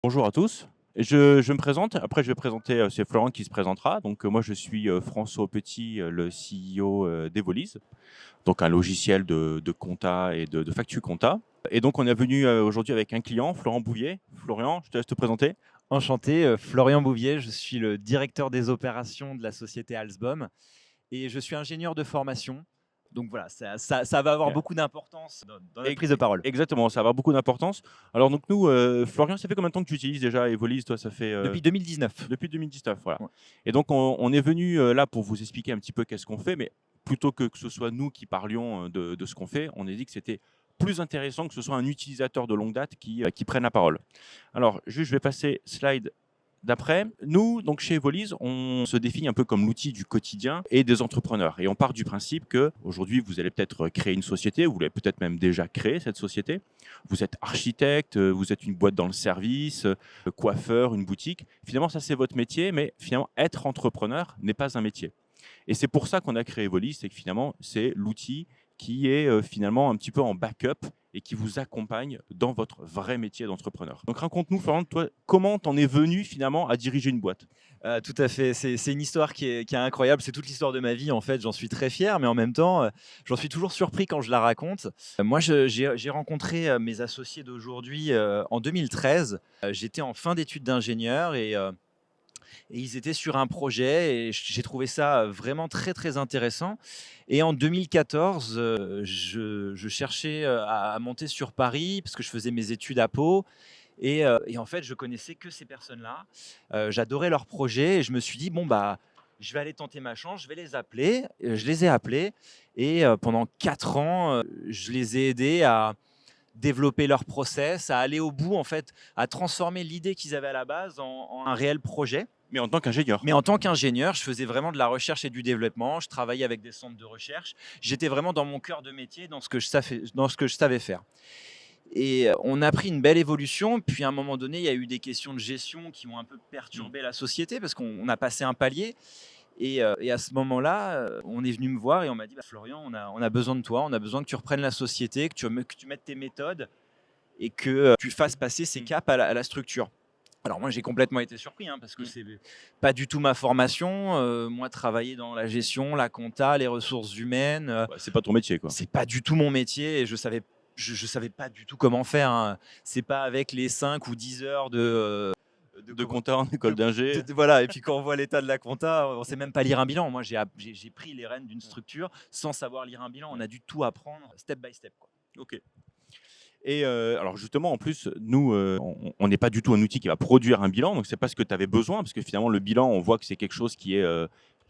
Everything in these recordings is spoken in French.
Bonjour à tous. Je me présente, après je vais présenter, c'est Florent qui se présentera. Donc, moi je suis, François Petit, le CEO, d'Evolise, donc un logiciel de compta et de facture compta. Et donc on est venu, aujourd'hui avec un client, Florent Bouvier. Florian, je te laisse te présenter. Enchanté, Florian Bouvier, je suis le directeur des opérations de la société Alsbom et je suis ingénieur de formation. Donc voilà, ça va avoir Bien. beaucoup d'importance dans notre Ex prise de parole. Exactement, ça va avoir beaucoup d'importance. Alors donc nous, Florian, ça fait combien de temps que tu utilises déjà Evolise? Toi, ça fait, Depuis 2019. depuis 2019, voilà. Ouais. Et donc on est venu, là pour vous expliquer un petit peu qu'est-ce qu'on fait, mais plutôt que ce soit nous qui parlions, de ce qu'on fait, on a dit que c'était plus intéressant que ce soit un utilisateur de longue date qui prenne la parole. Alors juste, je vais passer slide d'après. Nous, donc chez Evolise, on se définit un peu comme l'outil du quotidien et des entrepreneurs. Et on part du principe que aujourd'hui, vous allez peut-être créer une société, vous l'avez peut-être même déjà créé cette société. Vous êtes architecte, vous êtes une boîte dans le service, coiffeur, une boutique. Finalement, ça c'est votre métier, mais finalement, être entrepreneur n'est pas un métier. Et c'est pour ça qu'on a créé Evolise, c'est que finalement, c'est l'outil qui est finalement un petit peu en backup et qui vous accompagne dans votre vrai métier d'entrepreneur. Donc raconte-nous, Florent, toi, comment t'en es venu finalement à diriger une boîte? Tout à fait, c'est une histoire qui est incroyable, c'est toute l'histoire de ma vie en fait, j'en suis très fier, mais en même temps, j'en suis toujours surpris quand je la raconte. Moi j'ai rencontré, mes associés d'aujourd'hui, en 2013. J'étais en fin d'études d'ingénieur et ils étaient sur un projet et j'ai trouvé ça vraiment très, très intéressant. Et en 2014, je cherchais, à monter sur Paris parce que je faisais mes études à Pau et en fait, je connaissais que ces personnes-là. J'adorais leur projet et je me suis dit: «Bon, bah, je vais aller tenter ma chance, je vais les appeler». Je les ai appelés et pendant 4 ans, je les ai aidés à développer leur process, à aller au bout, en fait, à transformer l'idée qu'ils avaient à la base en un réel projet. Mais en tant qu'ingénieur. Mais en tant qu'ingénieur, je faisais vraiment de la recherche et du développement. Je travaillais avec des centres de recherche. J'étais vraiment dans mon cœur de métier, dans ce que je savais faire. Et on a pris une belle évolution. Puis à un moment donné, il y a eu des questions de gestion qui ont un peu Mm. perturbé la société parce qu'on a passé un palier. Et à ce moment-là, on est venu me voir et on m'a dit: «Bah, Florian, on a besoin de toi. On a besoin que tu reprennes la société, que tu mettes tes méthodes et que tu fasses passer ces Mm. caps à la structure». Alors moi, j'ai complètement été surpris, hein, parce que Mm. c'est pas du tout ma formation. Moi, travailler dans la gestion, la compta, les ressources humaines, Ouais, c'est pas ton métier, quoi. c'est pas du tout mon métier et je savais pas du tout comment faire, hein. C'est pas avec les 5 ou 10 heures de De comment compta en école d'ingé. voilà. Et puis quand on voit l'état de la compta, on sait même pas lire un bilan. Moi, j'ai pris les rênes d'une structure sans savoir lire un bilan. On Ouais. a dû tout apprendre step by step, quoi. Ok. Et alors justement, en plus, nous, on n'est pas du tout un outil qui va produire un bilan, donc c'est pas ce que tu avais besoin, parce que finalement, le bilan, on voit que c'est quelque chose qui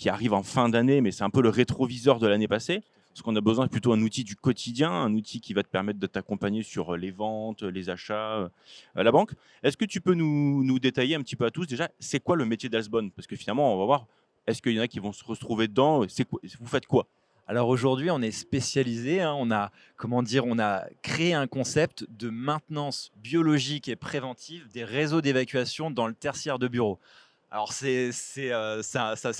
arrive en fin d'année, mais c'est un peu le rétroviseur de l'année passée. Ce qu'on a besoin, c'est plutôt un outil du quotidien, un outil qui va te permettre de t'accompagner sur les ventes, les achats, la banque. Est-ce que tu peux nous détailler un petit peu à tous déjà, c'est quoi le métier d'Alsbon? Parce que finalement, on va voir, est-ce qu'il y en a qui vont se retrouver dedans? Vous faites quoi? Alors aujourd'hui, on est spécialisé, hein, comment dire, on a créé un concept de maintenance biologique et préventive des réseaux d'évacuation dans le tertiaire de bureau. Alors ça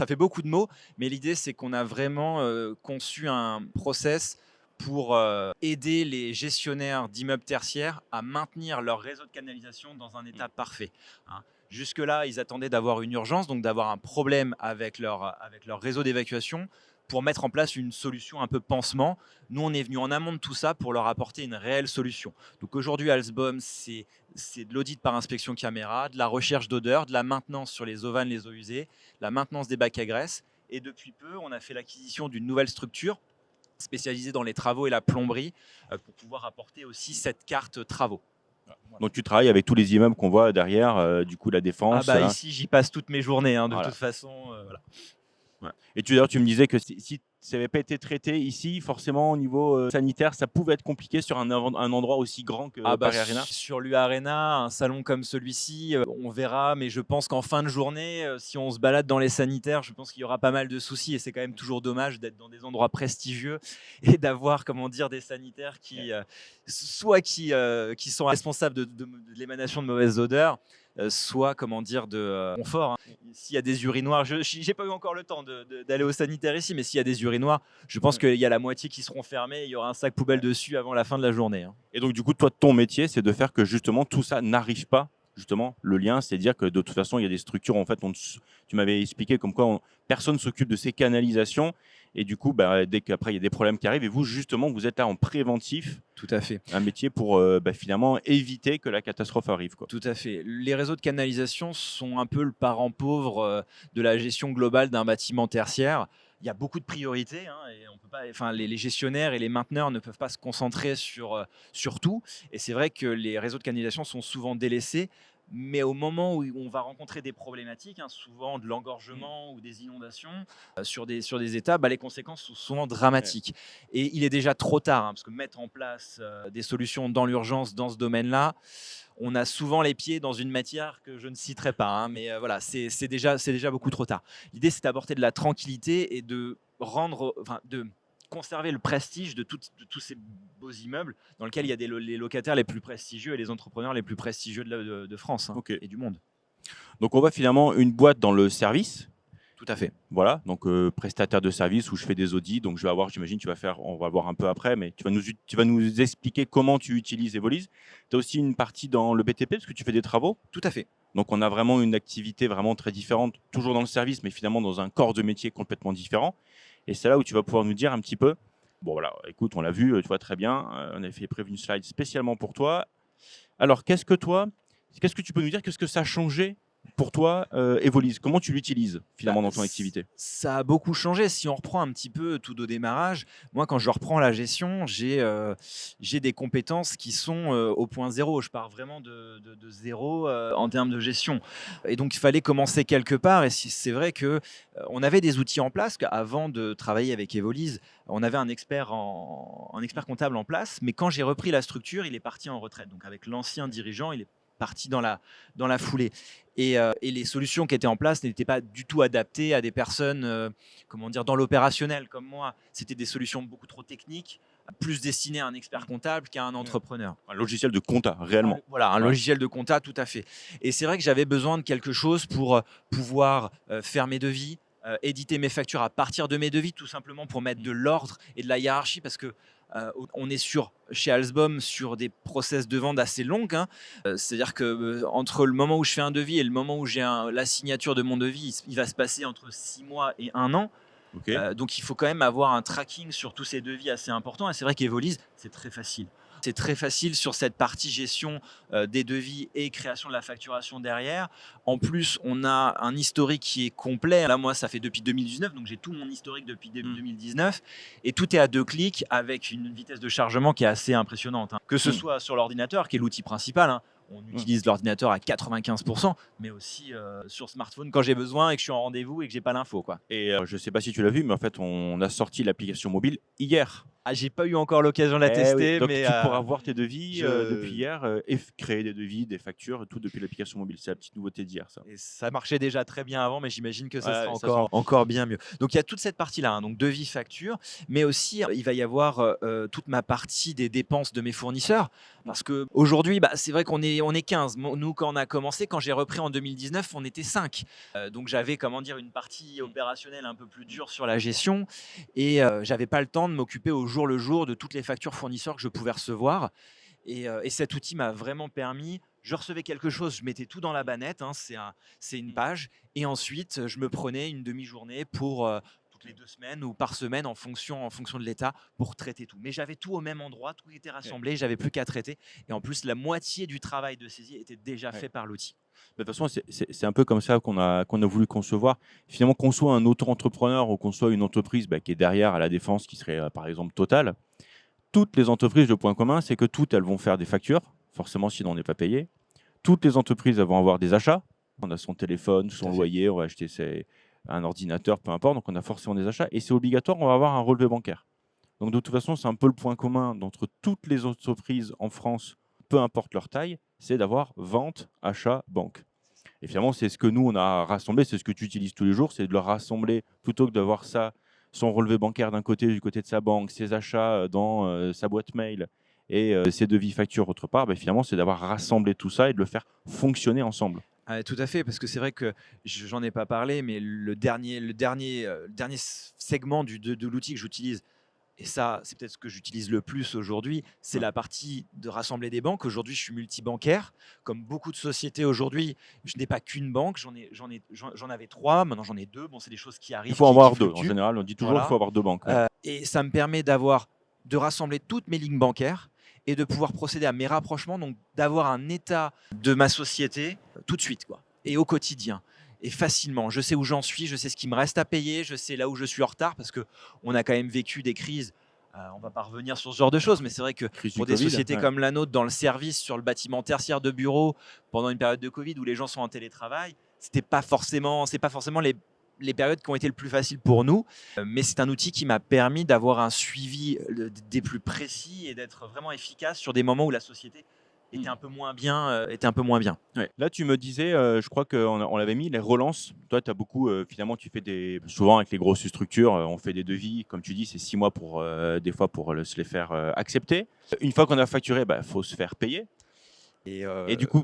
fait beaucoup de mots, mais l'idée c'est qu'on a vraiment conçu un process pour aider les gestionnaires d'immeubles tertiaires à maintenir leur réseau de canalisation dans un état parfait, hein. Jusque-là, ils attendaient d'avoir une urgence, donc d'avoir un problème avec leur réseau d'évacuation pour mettre en place une solution un peu pansement. Nous, on est venu en amont de tout ça pour leur apporter une réelle solution. Donc aujourd'hui, Alsbom, c'est de l'audit par inspection caméra, de la recherche d'odeur, de la maintenance sur les eaux vannes, les eaux usées, la maintenance des bacs à graisse. Et depuis peu, on a fait l'acquisition d'une nouvelle structure spécialisée dans les travaux et la plomberie pour pouvoir apporter aussi cette carte travaux. Voilà. Donc tu travailles avec tous les immeubles qu'on voit derrière, du coup la Ah Défense, bah ici, j'y passe toutes mes journées, hein, de voilà. toute façon. Voilà. Ouais. Et d'ailleurs, tu me disais que si ça n'avait pas été traité ici, forcément, au niveau sanitaire, ça pouvait être compliqué sur un endroit aussi grand que Ah bah, Paris Arena. sur l'U-Arena, un salon comme celui-ci, on verra, mais je pense qu'en fin de journée, si on se balade dans les sanitaires, je pense qu'il y aura pas mal de soucis et c'est quand même toujours dommage d'être dans des endroits prestigieux et d'avoir, comment dire, des sanitaires qui sont responsables de l'émanation de mauvaises odeurs, soit, comment dire, de confort, hein. S'il y a des urinoirs, j'ai pas eu encore le temps d'aller au sanitaire ici, mais s'il y a des urinoirs, je pense qu'il y a la moitié qui seront fermés et il y aura un sac poubelle dessus avant la fin de la journée, hein. Et donc, du coup, toi, ton métier, c'est de faire que justement tout ça n'arrive pas justement, le lien, c'est dire que de toute façon, il y a des structures, en fait, tu m'avais expliqué comme quoi personne ne s'occupe de ces canalisations. Et du coup, bah, dès qu'après, il y a des problèmes qui arrivent, et vous, justement, vous êtes là en préventif, Tout à fait. un métier pour finalement éviter que la catastrophe arrive, quoi. Tout à fait. Les réseaux de canalisation sont un peu le parent pauvre de la gestion globale d'un bâtiment tertiaire. Il y a beaucoup de priorités, hein, et on peut pas, enfin, les gestionnaires et les mainteneurs ne peuvent pas se concentrer sur tout. Et c'est vrai que les réseaux de canalisation sont souvent délaissés. Mais au moment où on va rencontrer des problématiques, hein, souvent de l'engorgement ou des inondations sur des états, bah, les conséquences sont souvent Ouais. dramatiques. Et il est déjà trop tard, hein, parce que mettre en place des solutions dans l'urgence dans ce domaine-là, on a souvent les pieds dans une matière que je ne citerai pas, hein, mais voilà, c'est déjà beaucoup trop tard. L'idée, c'est d'apporter de la tranquillité et de conserver le prestige de tous ces beaux immeubles dans lesquels il y a les locataires les plus prestigieux et les entrepreneurs les plus prestigieux de France, hein, Ok. et du monde. Donc, on voit finalement une boîte dans le service. Tout à fait. Voilà, donc prestataire de service où je fais des audits. Donc, je vais avoir, j'imagine, on va voir un peu après, mais tu vas nous expliquer comment tu utilises Evolise. Tu as aussi une partie dans le BTP parce que tu fais des travaux. Tout à fait. Donc, on a vraiment une activité vraiment très différente, toujours dans le service, mais finalement dans un corps de métier complètement différent. Et c'est là où tu vas pouvoir nous dire un petit peu. Bon, voilà, écoute, on l'a vu, tu vois très bien. On avait prévu une slide spécialement pour toi. Alors, qu'est-ce que tu peux nous dire? Qu'est-ce que ça a changé pour toi, Evolise? Comment tu l'utilises Bah, finalement dans ton activité? ça a beaucoup changé. Si on reprend un petit peu tout au démarrage, moi, quand je reprends la gestion, j'ai des compétences qui sont au point zéro. Je pars vraiment de zéro en termes de gestion. Et donc, il fallait commencer quelque part. Et c'est vrai que on avait des outils en place. Avant de travailler avec Evolise, on avait un expert comptable en place. Mais quand j'ai repris la structure, il est parti en retraite. Donc, avec l'ancien dirigeant, il est parti dans la foulée. Et les solutions qui étaient en place n'étaient pas du tout adaptées à des personnes, comment dire, dans l'opérationnel comme moi. C'était des solutions beaucoup trop techniques, plus destinées à un expert comptable qu'à un entrepreneur. Un logiciel de compta, réellement. Voilà, un Ouais. logiciel de compta, tout à fait. Et c'est vrai que j'avais besoin de quelque chose pour pouvoir faire mes devis, éditer mes factures à partir de mes devis, tout simplement pour mettre de l'ordre et de la hiérarchie, parce que on est chez Alsbom sur des process de vente assez longues, hein. C'est-à-dire que entre le moment où je fais un devis et le moment où j'ai la signature de mon devis, il va se passer entre 6 mois et 1 an. Ok. Donc il faut quand même avoir un tracking sur tous ces devis assez important. Et c'est vrai qu'Evolise, c'est très facile. C'est très facile sur cette partie gestion des devis et création de la facturation derrière. En plus, on a un historique qui est complet. Là, moi, ça fait depuis 2019, donc j'ai tout mon historique depuis début 2019. Et tout est à 2 clics avec une vitesse de chargement qui est assez impressionnante, hein. Que ce soit sur l'ordinateur, qui est l'outil principal, hein. On utilise l'ordinateur à 95%, mais aussi sur smartphone quand j'ai besoin et que je suis en rendez-vous et que j'ai pas l'info, quoi. Et je ne sais pas si tu l'as vu, mais en fait, on a sorti l'application mobile hier. Ah, j'ai pas eu encore l'occasion de la Eh oui, tester, donc mais tu pourras voir tes devis depuis je hier et créer des devis, des factures, tout depuis l'application mobile. C'est la petite nouveauté d'hier, ça. et ça marchait déjà très bien avant, mais j'imagine que ça Ouais, sera ça sent. encore bien mieux. Donc il y a toute cette partie-là, hein, donc devis, facture, mais aussi il va y avoir toute ma partie des dépenses de mes fournisseurs, parce qu'aujourd'hui, bah, c'est vrai qu'on est 15. Nous, quand on a commencé, quand j'ai repris en 2019, on était 5. Donc j'avais, comment dire, une partie opérationnelle un peu plus dure sur la gestion, et j'avais pas le temps de m'occuper au jour le jour de toutes les factures fournisseurs que je pouvais recevoir. Et cet outil m'a vraiment permis. Je recevais quelque chose, je mettais tout dans la bannette, hein, c'est une page, et ensuite je me prenais une demi-journée pour toutes les 2 semaines ou par semaine en fonction de l'état pour traiter tout. Mais j'avais tout au même endroit, tout était rassemblé, j'avais plus qu'à traiter. Et en plus, la moitié du travail de saisie était déjà fait par l'outil. De toute façon, c'est un peu comme ça qu'on a voulu concevoir. Finalement, qu'on soit un auto-entrepreneur ou qu'on soit une entreprise qui est derrière à la défense, qui serait par exemple Total, toutes les entreprises, le point commun, c'est que toutes, elles vont faire des factures, forcément, sinon on n'est pas payé. Toutes les entreprises, elles vont avoir des achats. On a son téléphone, son à fait. loyer, on va acheter un ordinateur, peu importe. Donc, on a forcément des achats. Et c'est obligatoire, on va avoir un relevé bancaire. Donc, de toute façon, c'est un peu le point commun d'entre toutes les entreprises en France, peu importe leur taille, c'est d'avoir vente, achat, banque. Et finalement, c'est ce que nous, on a rassemblé, c'est ce que tu utilises tous les jours, c'est de le rassembler plutôt que d'avoir ça, son relevé bancaire d'un côté, du côté de sa banque, ses achats dans sa boîte mail et ses devis factures autre part. Finalement, c'est d'avoir rassemblé tout ça et de le faire fonctionner ensemble. Tout à fait, parce que c'est vrai que j'en ai pas parlé, mais le dernier segment de l'outil que j'utilise et ça, c'est peut-être ce que j'utilise le plus aujourd'hui, c'est Ouais. la partie de rassembler des banques. Aujourd'hui, je suis multibancaire. Comme beaucoup de sociétés aujourd'hui, je n'ai pas qu'une banque, j'en avais 3, maintenant j'en ai 2. Bon, c'est des choses qui Il arrivent, faut en qui avoir 2. En fluctuent. général, on dit toujours qu'il faut Voilà. avoir 2 banques. Ouais. Et ça me permet de rassembler toutes mes lignes bancaires et de pouvoir procéder à mes rapprochements, donc d'avoir un état de ma société tout de suite, quoi, et au quotidien et facilement. Je sais où j'en suis, je sais ce qui me reste à payer, je sais là où je suis en retard parce qu'on a quand même vécu des crises. On ne va pas revenir sur ce genre de choses, mais c'est vrai que Crise du pour des Covid. sociétés Ouais. comme la nôtre, dans le service, sur le bâtiment tertiaire de bureau, pendant une période de Covid où les gens sont en télétravail, c'est pas forcément les périodes qui ont été le plus faciles pour nous. Mais c'est un outil qui m'a permis d'avoir un suivi des plus précis et d'être vraiment efficace sur des moments où la société était un peu moins bien. Ouais. Là, tu me disais, je crois qu'on l'avait mis, les relances. Toi, tu as beaucoup, finalement, tu fais souvent avec les grosses structures, on fait des devis, comme tu dis, c'est 6 mois pour, des fois, pour se les faire accepter. Une fois qu'on a facturé, il faut se faire payer. Et Et du coup,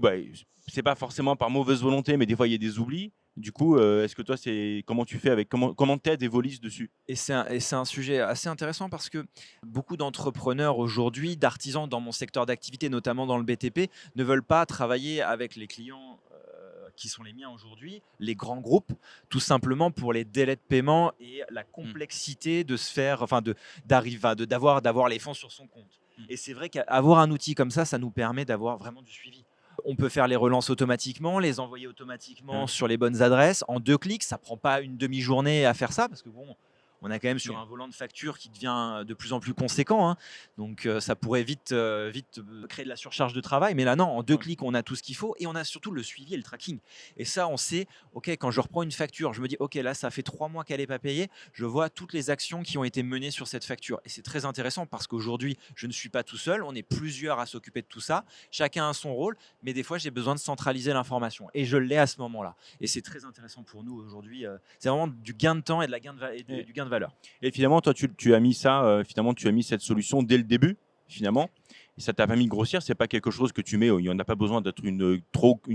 c'est pas forcément par mauvaise volonté, mais des fois, il y a des oublis. Du coup, est-ce que toi, comment tu fais comment t'aides Evolis dessus? c'est un sujet assez intéressant parce que beaucoup d'entrepreneurs aujourd'hui, d'artisans dans mon secteur d'activité, notamment dans le BTP, ne veulent pas travailler avec les clients qui sont les miens aujourd'hui, les grands groupes, tout simplement pour les délais de paiement et la complexité de se faire, enfin d'avoir les fonds sur son compte. Et c'est vrai qu'avoir un outil comme ça nous permet d'avoir vraiment du suivi. On peut faire les relances automatiquement, les envoyer automatiquement sur les bonnes adresses. En 2 clics, ça prend pas une demi-journée à faire ça parce que bon, on a quand même sur un volant de facture qui devient de plus en plus conséquent, hein. Donc ça pourrait vite créer de la surcharge de travail. Mais là, non, en 2 clics, on a tout ce qu'il faut et on a surtout le suivi et le tracking. Et ça, on sait, OK, quand je reprends une facture, je me dis, OK, là, ça fait 3 mois qu'elle n'est pas payée. Je vois toutes les actions qui ont été menées sur cette facture. Et c'est très intéressant parce qu'aujourd'hui, je ne suis pas tout seul. On est plusieurs à s'occuper de tout ça. Chacun a son rôle. Mais des fois, j'ai besoin de centraliser l'information. Et je l'ai à ce moment-là. Et c'est très intéressant pour nous aujourd'hui. C'est vraiment du gain de temps et du gain de valeur. Et finalement, toi, tu as mis ça, finalement, tu as mis cette solution dès le début, finalement, et ça t'a pas mis de grossir. C'est pas quelque chose que tu mets. Il n'y en a pas besoin d'être une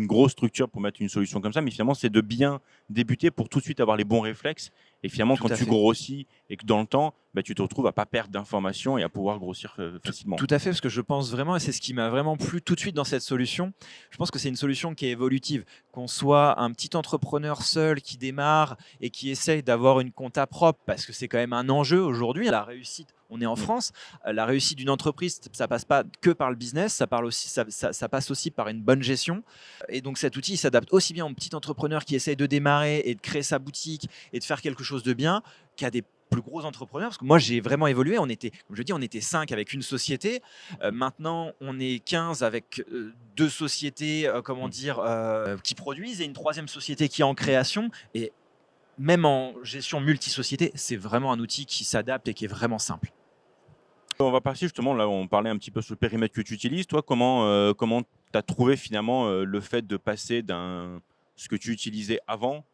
grosse structure pour mettre une solution comme ça, mais finalement, c'est de bien débuter pour tout de suite avoir les bons réflexes. Et finalement, Tout quand à tu fait. grossis et que dans le temps, tu te retrouves à pas perdre d'informations et à pouvoir grossir facilement. Tout à fait, parce que je pense vraiment, et c'est ce qui m'a vraiment plu tout de suite dans cette solution, je pense que c'est une solution qui est évolutive. Qu'on soit un petit entrepreneur seul qui démarre et qui essaye d'avoir une compta propre, parce que c'est quand même un enjeu aujourd'hui. La réussite, on est en France, la réussite d'une entreprise, ça passe pas que par le business, ça passe aussi par une bonne gestion. Et donc cet outil il s'adapte aussi bien aux petits entrepreneurs qui essayent de démarrer et de créer sa boutique et de faire quelque chose de bien, qu'à des plus gros entrepreneurs, parce que moi j'ai vraiment évolué, comme je dis, on était 5 avec une société, maintenant on est 15 avec 2 sociétés, qui produisent et une troisième société qui est en création, et même en gestion multisociété, c'est vraiment un outil qui s'adapte et qui est vraiment simple. On va passer justement, là, on parlait un petit peu sur le périmètre que tu utilises. Toi, comment tu as trouvé finalement le fait de passer ce que tu utilisais avant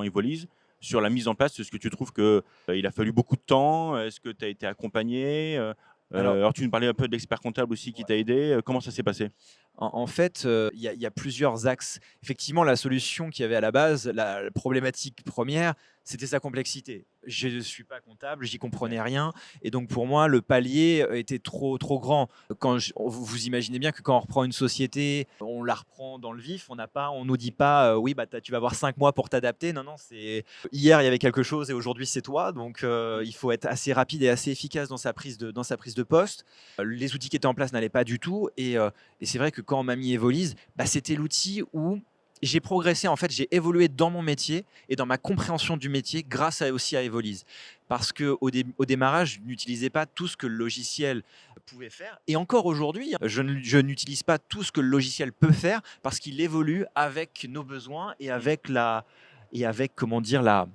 Evolise, sur la mise en place? Est-ce que tu trouves que il a fallu beaucoup de temps? Est-ce que tu as été accompagné? Alors, Alors, tu nous parlais un peu de l'expert comptable aussi qui t'a aidé. Comment ça s'est passé? En fait, il y a plusieurs axes. Effectivement, la solution qu'il y avait à la base, la problématique première, c'était sa complexité. Je ne suis pas comptable, j'y comprenais rien, et donc pour moi, le palier était trop grand. Vous imaginez bien que quand on reprend une société, on la reprend dans le vif, on nous dit pas, oui, bah, tu vas avoir 5 mois pour t'adapter. Non, non, c'est hier, il y avait quelque chose et aujourd'hui, c'est toi. Donc, il faut être assez rapide et assez efficace dans sa prise de poste. Les outils qui étaient en place n'allaient pas du tout, et c'est vrai que quand on m'a mis Evolise, c'était l'outil où j'ai progressé. En fait, j'ai évolué dans mon métier et dans ma compréhension du métier aussi à Evolise. Parce qu'au démarrage, je n'utilisais pas tout ce que le logiciel pouvait faire. Et encore aujourd'hui, je n'utilise pas tout ce que le logiciel peut faire parce qu'il évolue avec nos besoins et avec comment dire, la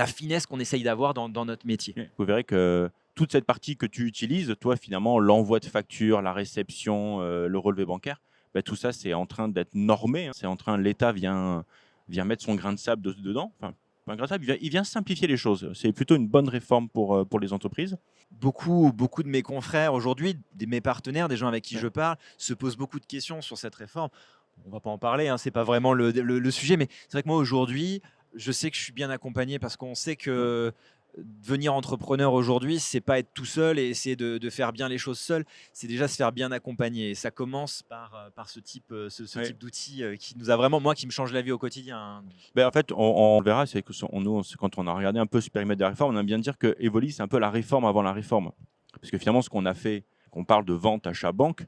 finesse qu'on essaye d'avoir dans notre métier. Vous verrez que toute cette partie que tu utilises, toi, finalement, l'envoi de factures, la réception, le relevé bancaire, tout ça, c'est en train d'être normé, hein. L'État vient mettre son grain de sable dedans. Enfin, pas un grain de sable, il vient simplifier les choses. C'est plutôt une bonne réforme pour les entreprises. Beaucoup de mes confrères aujourd'hui, mes partenaires, des gens avec qui Ouais. je parle, se posent beaucoup de questions sur cette réforme. On va pas en parler, hein, c'est pas vraiment le sujet, mais c'est vrai que moi aujourd'hui, je sais que je suis bien accompagné parce qu'on sait que devenir entrepreneur aujourd'hui, c'est pas être tout seul et essayer de faire bien les choses seul, c'est déjà se faire bien accompagner. Et ça commence par ce ce Ouais. type d'outil qui nous a vraiment, moi, qui me change la vie au quotidien, hein. Ben, en fait, on le verra, c'est que quand on a regardé un peu ce périmètre de la réforme, on aime bien dire que Evoli, c'est un peu la réforme avant la réforme. Parce que finalement, ce qu'on a fait, qu'on parle de vente, achat, banque,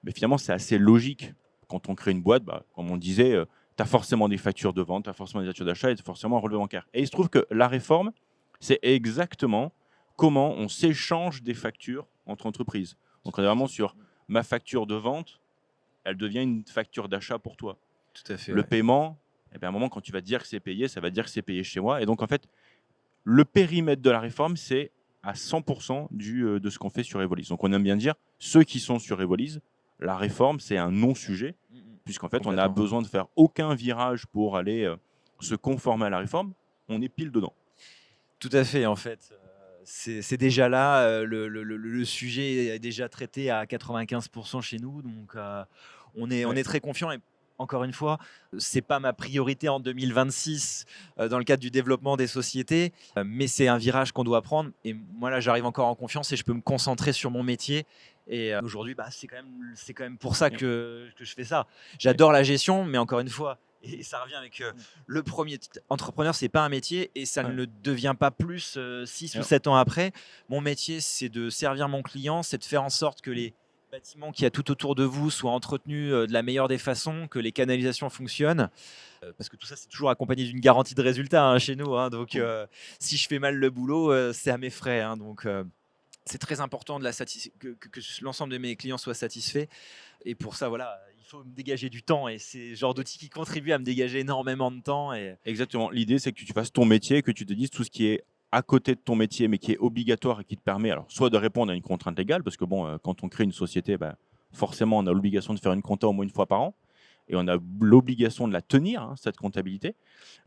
mais finalement, c'est assez logique. Quand on crée une boîte, bah, comme on disait, tu as forcément des factures de vente, tu as forcément des factures d'achat et forcément un relevé bancaire. Et il se trouve que la réforme, c'est exactement comment on s'échange des factures entre entreprises. Donc, on est vraiment sur ma facture de vente, elle devient une facture d'achat pour toi. Tout à fait, Le ouais. paiement, eh bien, à un moment, quand tu vas dire que c'est payé, ça va dire que c'est payé chez moi. Et donc, en fait, le périmètre de la réforme, c'est à 100% de ce qu'on fait sur Evolis. Donc, on aime bien dire, ceux qui sont sur Evolis, la réforme, c'est un non-sujet, puisqu'en fait, on n'a Complètement. besoin de faire aucun virage pour aller se conformer à la réforme. On est pile dedans. Tout à fait, en fait, c'est déjà là, le sujet est déjà traité à 95 chez nous, donc on Ouais. est très confiant et encore une fois, c'est pas ma priorité en 2026, dans le cadre du développement des sociétés, mais c'est un virage qu'on doit prendre et moi, là, j'arrive encore en confiance et je peux me concentrer sur mon métier et aujourd'hui, bah, c'est quand même pour ça Ouais. que je fais ça. J'adore la gestion, mais encore une fois et ça revient avec, le premier entrepreneur, c'est pas un métier et ça ne Ouais. le devient pas plus 6 ou Alors, 7 ans après. Mon métier, c'est de servir mon client, c'est de faire en sorte que les bâtiments qu'il y a tout autour de vous soient entretenus de la meilleure des façons, que les canalisations fonctionnent. Parce que tout ça, c'est toujours accompagné d'une garantie de résultat hein, chez nous, hein. Donc, si je fais mal le boulot, c'est à mes frais, hein. Donc, c'est très important que l'ensemble de mes clients soient satisfaits. Et pour ça, voilà, il faut me dégager du temps et c'est le genre d'outil qui contribue à me dégager énormément de temps et exactement. L'idée, c'est que tu fasses ton métier, que tu te dises tout ce qui est à côté de ton métier, mais qui est obligatoire et qui te permet, alors, soit de répondre à une contrainte légale, parce que bon, quand on crée une société, bah, forcément, on a l'obligation de faire une compta au moins une fois par an, et on a l'obligation de la tenir, hein, cette comptabilité.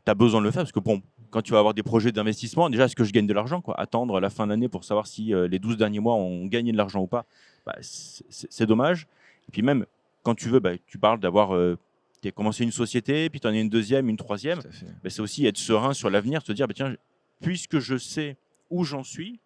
Tu as besoin de le faire, parce que bon, quand tu vas avoir des projets d'investissement, déjà, est-ce que je gagne de l'argent, quoi? Attendre la fin d'année pour savoir si les 12 derniers mois ont gagné de l'argent ou pas, bah, c'est dommage. Et puis même, quand tu veux, bah, tu parles d'avoir tu as commencé une société, puis tu en as une deuxième, une troisième. tout à fait. Bah, c'est aussi être serein sur l'avenir, se dire, bah, tiens, puisque je sais où j'en suis,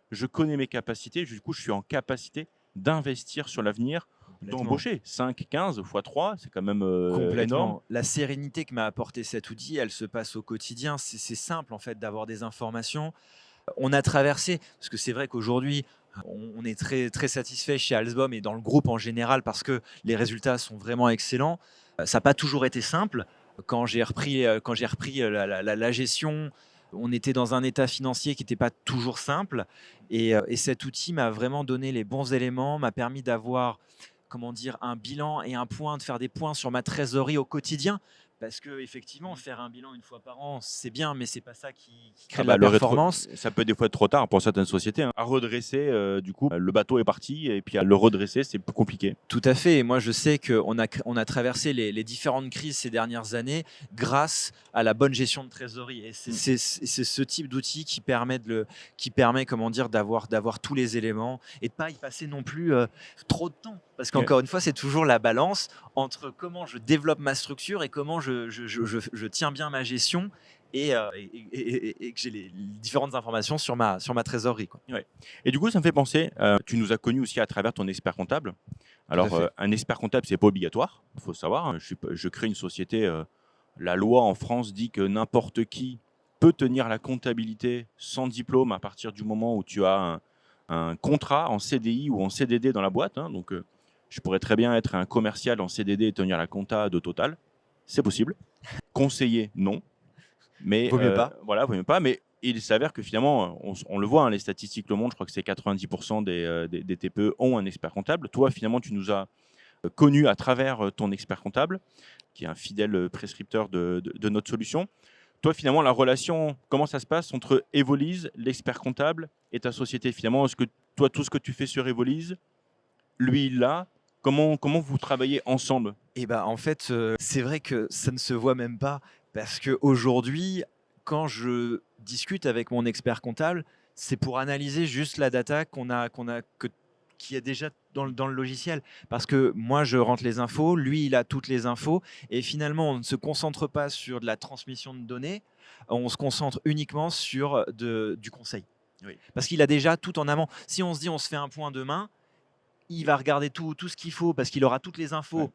je connais mes capacités, du coup, je suis en capacité d'investir sur l'avenir, Complètement. d'embaucher 5, 15 fois 3, c'est quand même énorme. Complètement. La sérénité que m'a apporté cet outil, elle se passe au quotidien. C'est simple en fait d'avoir des informations. On a traversé, parce que c'est vrai qu'aujourd'hui, on est très, très satisfait chez Alsbom et dans le groupe en général parce que les résultats sont vraiment excellents. Ça n'a pas toujours été simple. Quand j'ai repris la gestion, on était dans un état financier qui n'était pas toujours simple. Et cet outil m'a vraiment donné les bons éléments, m'a permis d'avoir, comment dire, un bilan et un point, de faire des points sur ma trésorerie au quotidien. Parce que effectivement, faire un bilan une fois par an, c'est bien, mais c'est pas ça qui crée Ah de bah, la performance. ça peut des fois être trop tard pour certaines sociétés, hein. À redresser, du coup, le bateau est parti et puis à le redresser, c'est plus compliqué. Tout à fait. Et moi, je sais on a traversé les différentes crises ces dernières années grâce à la bonne gestion de trésorerie. Et Mm. c'est ce type d'outil qui permet, comment dire, d'avoir tous les éléments et de pas y passer non plus trop de temps. Parce Ouais. qu'encore une fois, c'est toujours la balance entre comment je développe ma structure et comment je tiens bien ma gestion et que j'ai les différentes informations sur ma trésorerie, quoi. Ouais. Et du coup, ça me fait penser, tu nous as connus aussi à travers ton expert comptable. Tout à Alors, fait. un expert comptable, c'est pas obligatoire, il faut savoir, hein. Je crée une société, la loi en France dit que n'importe qui peut tenir la comptabilité sans diplôme à partir du moment où tu as un contrat en CDI ou en CDD dans la boîte, hein. Donc, je pourrais très bien être un commercial en CDD et tenir la compta de Total. C'est possible. Conseiller, non. Mais Vaut mieux pas. voilà, vaut mieux pas. Mais il s'avère que finalement, on le voit, hein, les statistiques le montrent, je crois que c'est 90% des TPE ont un expert comptable. Toi, finalement, tu nous as connus à travers ton expert comptable, qui est un fidèle prescripteur de notre solution. Toi, finalement, la relation, comment ça se passe entre Evolise, l'expert comptable, et ta société? Finalement, est-ce que toi, tout ce que tu fais sur Evolise, lui, il l'a? Comment vous travaillez ensemble? Et bah, en fait, c'est vrai que ça ne se voit même pas parce qu'aujourd'hui, quand je discute avec mon expert comptable, c'est pour analyser juste la data qui est déjà dans le logiciel. Parce que moi, je rentre les infos, lui, il a toutes les infos, et finalement, on ne se concentre pas sur de la transmission de données, on se concentre uniquement sur du conseil. Oui. Parce qu'il a déjà tout en amont. Si on se dit on se fait un point demain, il va regarder tout ce qu'il faut parce qu'il aura toutes les infos. Ouais.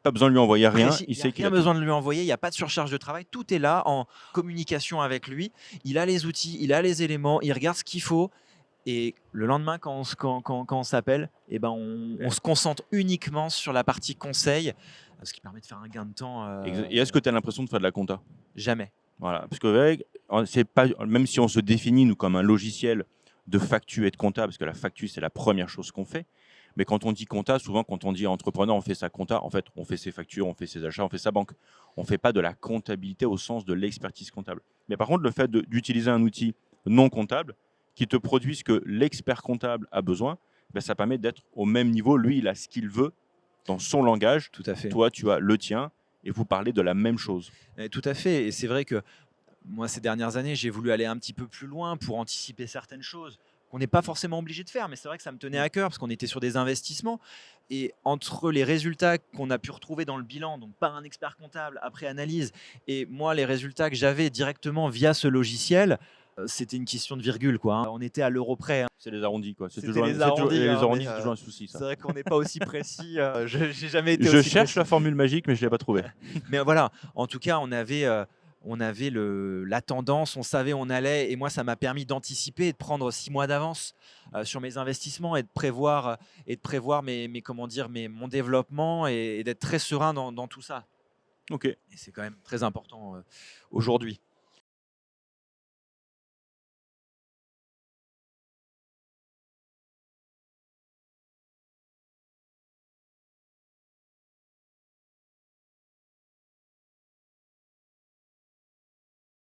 Pas besoin de lui envoyer rien, Précis. il Il n'y a sait qu'il rien a tout. besoin de lui envoyer, il n'y a pas de surcharge de travail, tout est là en communication avec lui. Il a les outils, il a les éléments, il regarde ce qu'il faut. Et le lendemain, quand on s'appelle, eh ben on se concentre uniquement sur la partie conseil, ce qui permet de faire un gain de temps. Et est-ce que tu as l'impression de faire de la compta? Jamais. Voilà, parce que ouais, c'est pas, même si on se définit nous comme un logiciel de factu et de compta, parce que la factu c'est la première chose qu'on fait, mais quand on dit compta, souvent quand on dit entrepreneur, on fait sa compta, en fait on fait ses factures, on fait ses achats, on fait sa banque. On ne fait pas de la comptabilité au sens de l'expertise comptable. Mais par contre, le fait d'utiliser un outil non comptable qui te produit ce que l'expert comptable a besoin, ben, ça permet d'être au même niveau. Lui, il a ce qu'il veut dans son langage. Tout à fait. Toi, tu as le tien et vous parlez de la même chose. Tout à fait. Et c'est vrai que moi, ces dernières années, j'ai voulu aller un petit peu plus loin pour anticiper certaines choses qu'on n'est pas forcément obligé de faire. Mais c'est vrai que ça me tenait à cœur parce qu'on était sur des investissements. Et entre les résultats qu'on a pu retrouver dans le bilan, donc par un expert comptable après analyse, et moi, les résultats que j'avais directement via ce logiciel, c'était une question de virgule, quoi, hein. On était à l'euro près, hein. C'est les arrondis, quoi. C'était les arrondis, les hein, arrondis, mais, c'est toujours un souci, ça. C'est vrai qu'on n'est pas aussi précis. J'ai jamais été Je aussi cherche précis. la formule magique, mais je ne l'ai pas trouvée. Mais voilà, en tout cas, on avait la tendance, on savait où on allait, et moi, ça m'a permis d'anticiper et de prendre 6 mois d'avance sur mes investissements et de prévoir, comment dire, mon développement et d'être très serein dans tout ça. Ok. Et c'est quand même très important aujourd'hui.